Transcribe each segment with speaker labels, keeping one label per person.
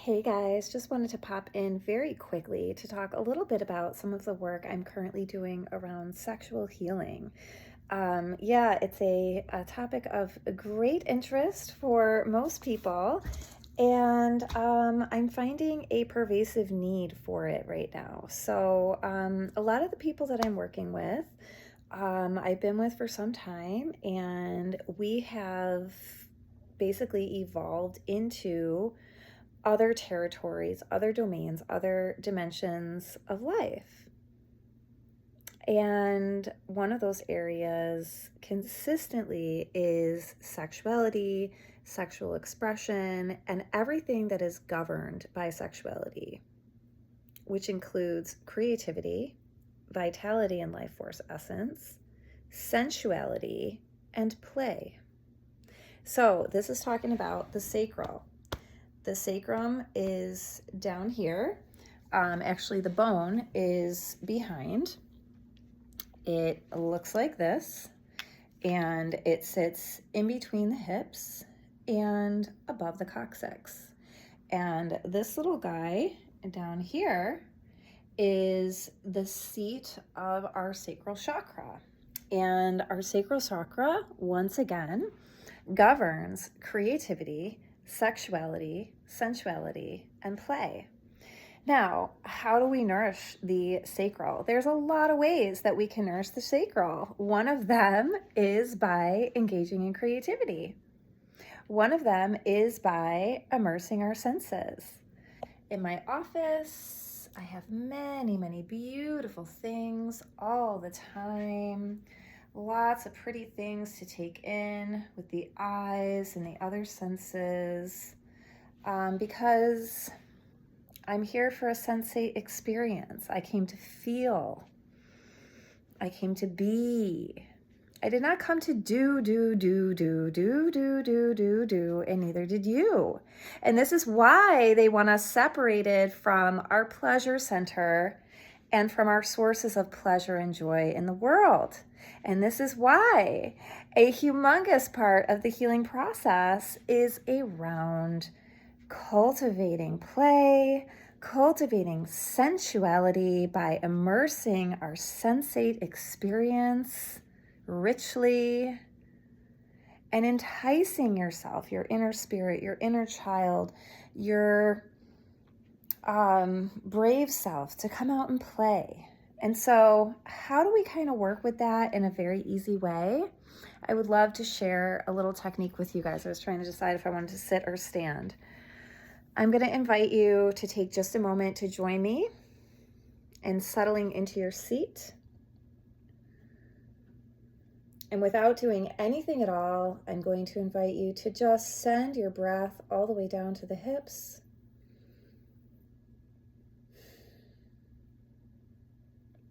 Speaker 1: Hey guys, just wanted to pop in very quickly to talk a little bit about some of the work I'm currently doing around sexual healing. Yeah, it's a topic of great interest for most people, and I'm finding a pervasive need for it right now. So, a lot of the people that I'm working with, I've been with for some time, and we have basically evolved into other territories, other domains, other dimensions of life. And one of those areas consistently is sexuality, sexual expression, and everything that is governed by sexuality, which includes creativity, vitality and life force essence, sensuality, and play. So, this is talking about the sacral. The sacrum is down here. Actually, the bone is behind. It looks like this, and it sits in between the hips and above the coccyx. And this little guy down here is the seat of our sacral chakra. And our sacral chakra, once again, governs creativity, sexuality, sensuality, and play. Now, how do we nourish the sacral? There's a lot of ways that we can nourish the sacral. One of them is by engaging in creativity. One of them is by immersing our senses. In my office, I have many, many beautiful things all the time. Lots of pretty things to take in with the eyes and the other senses, because I'm here for a sensate experience. I came to feel. I came to be. I did not come to do, and neither did you. And this is why they want us separated from our pleasure center and from our sources of pleasure and joy in the world. And this is why a humongous part of the healing process is around cultivating play, cultivating sensuality by immersing our sensate experience richly, and enticing yourself, your inner spirit, your inner child, your brave self to come out and play. And so how do we kind of work with that in a very easy way? I would love to share a little technique with you guys. I was trying to decide if I wanted to sit or stand. I'm going to invite you to take just a moment to join me in settling into your seat. And without doing anything at all, I'm going to invite you to just send your breath all the way down to the hips.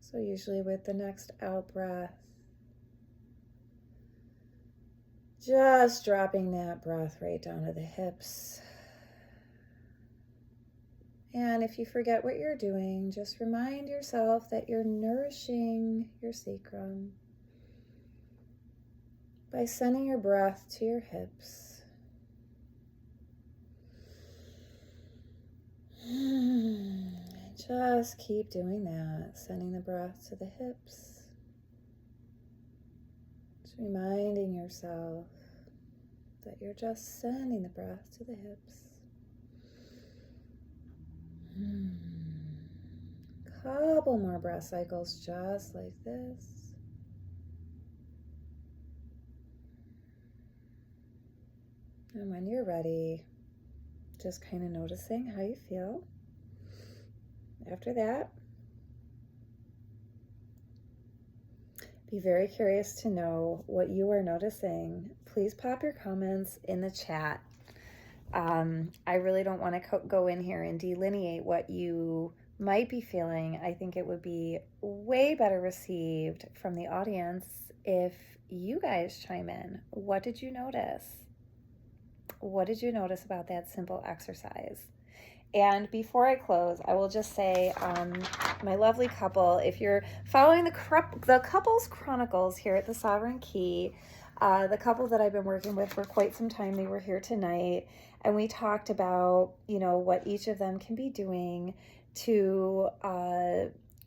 Speaker 1: So usually with the next out breath, just dropping that breath right down to the hips. And if you forget what you're doing, just remind yourself that you're nourishing your sacrum by sending your breath to your hips. Just keep doing that, sending the breath to the hips. Just reminding yourself that you're just sending the breath to the hips. Couple more breath cycles just like this. And when you're ready, just kind of noticing how you feel. After that, be very curious to know what you are noticing. Please pop your comments in the chat. I really don't want to go in here and delineate what you might be feeling. I think it would be way better received from the audience if you guys chime in. What did you notice? What did you notice about that simple exercise? And before I close, I will just say, my lovely couple, if you're following the Couples Chronicles here at the Sovereign Key, the couple that I've been working with for quite some time, they were here tonight. And we talked about, what each of them can be doing to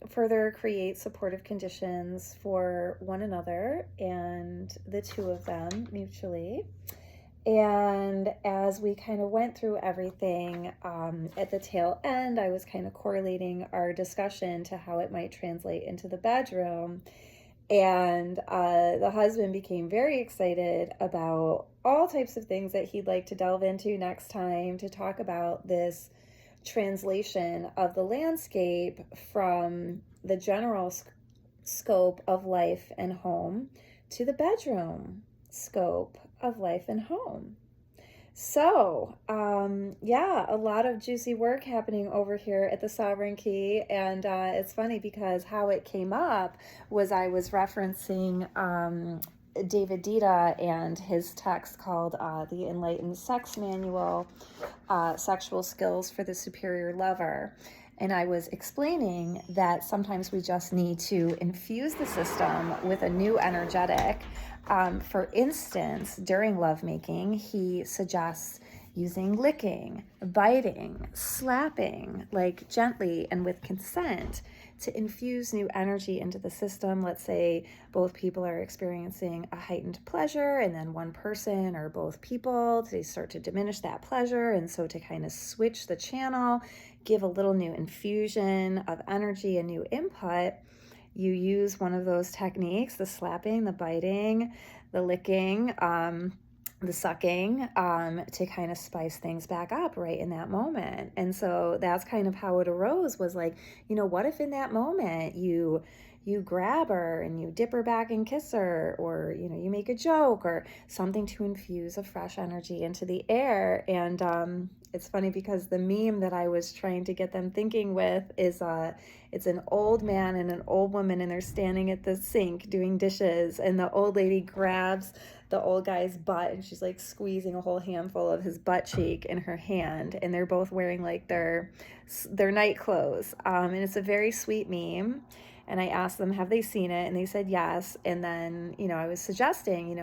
Speaker 1: further create supportive conditions for one another and the two of them mutually. And as we kind of went through everything, at the tail end, I was kind of correlating our discussion to how it might translate into the bedroom. And the husband became very excited about all types of things that he'd like to delve into next time to talk about this translation of the landscape from the general scope of life and home to the bedroom scope of life and home. So, yeah, a lot of juicy work happening over here at the Sovereign Key. And it's funny because how it came up was I was referencing David Dita and his text called The Enlightened Sex Manual, Sexual Skills for the Superior Lover. And I was explaining that sometimes we just need to infuse the system with a new energetic. For instance, during lovemaking, he suggests using licking, biting, slapping, like gently and with consent to infuse new energy into the system. Let's say both people are experiencing a heightened pleasure, and then one person or both people, they start to diminish that pleasure. And so to kind of switch the channel, give a little new infusion of energy and new input, you use one of those techniques, the slapping, the biting, the licking, the sucking, to kind of spice things back up right in that moment. And so that's kind of how it arose, was like, what if in that moment you grab her and you dip her back and kiss her, or, you make a joke or something to infuse a fresh energy into the air. And it's funny because the meme that I was trying to get them thinking with is it's an old man and an old woman, and they're standing at the sink doing dishes, and the old lady grabs the old guy's butt and she's like squeezing a whole handful of his butt cheek in her hand, and they're both wearing like their night clothes, and it's a very sweet meme. And I asked them, have they seen it? And they said yes. And then, I was suggesting,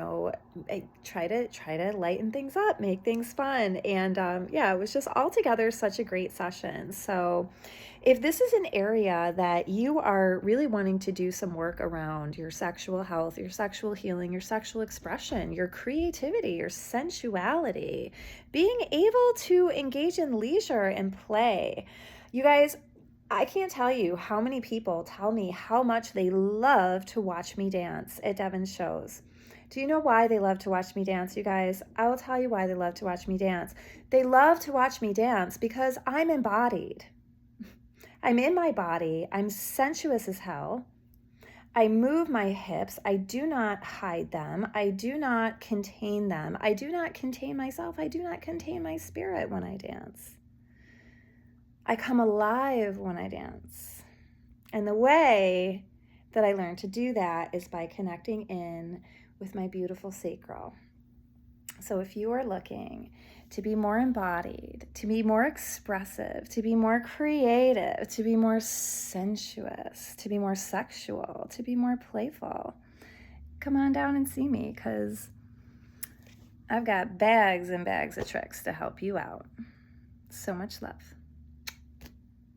Speaker 1: try to lighten things up, make things fun. And yeah, it was just altogether such a great session. So if this is an area that you are really wanting to do some work around your sexual health, your sexual healing, your sexual expression, your creativity, your sensuality, being able to engage in leisure and play, you guys, I can't tell you how many people tell me how much they love to watch me dance at Devon's shows. Do you know why they love to watch me dance, you guys? I will tell you why they love to watch me dance. They love to watch me dance because I'm embodied. I'm in my body. I'm sensuous as hell. I move my hips. I do not hide them. I do not contain them. I do not contain myself. I do not contain my spirit when I dance. I come alive when I dance. And the way that I learned to do that is by connecting in with my beautiful sacral. So if you are looking to be more embodied, to be more expressive, to be more creative, to be more sensuous, to be more sexual, to be more playful, come on down and see me, because I've got bags and bags of tricks to help you out. So much love.